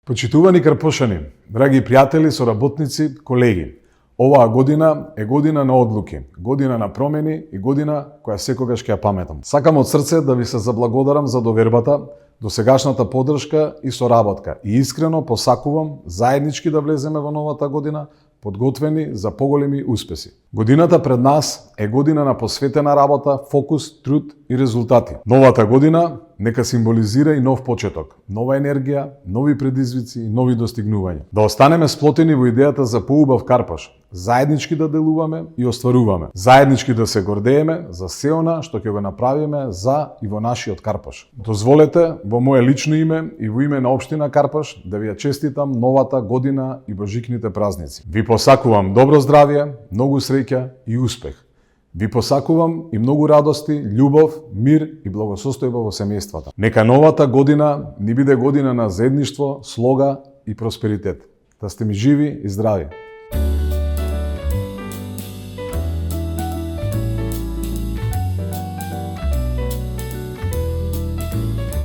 Почитувани Карпошани, драги пријатели, соработници, колеги, оваа година е година на одлуки, година на промени и година која секогаш ќе ја паметам. Сакам од срце да ви се заблагодарам за довербата, досегашната поддршка и соработка и искрено посакувам заеднички да влеземе во новата година подготвени за поголеми успеси. Годината пред нас е година на посветена работа, фокус, труд и резултати. Новата година нека символизира и нов почеток, нова енергија, нови предизвици и нови достигнувања. Да останеме сплотени во идејата за поубав Карпаш, заеднички да делуваме и остваруваме, заеднички да се гордееме за се она што ќе го направиме за и во нашиот Карпаш. Дозволете во мое лично име и во име на општина Карпаш да ви ја честитам новата година и божикните празници. Ви посакувам добро здравје, многу среќа и успех. Ви посакувам и многу радости, љубов, мир и благосостојба во семејствата. Нека новата година ни биде година на заедништво, слога и просперитет. Да сте ми живи и здрави.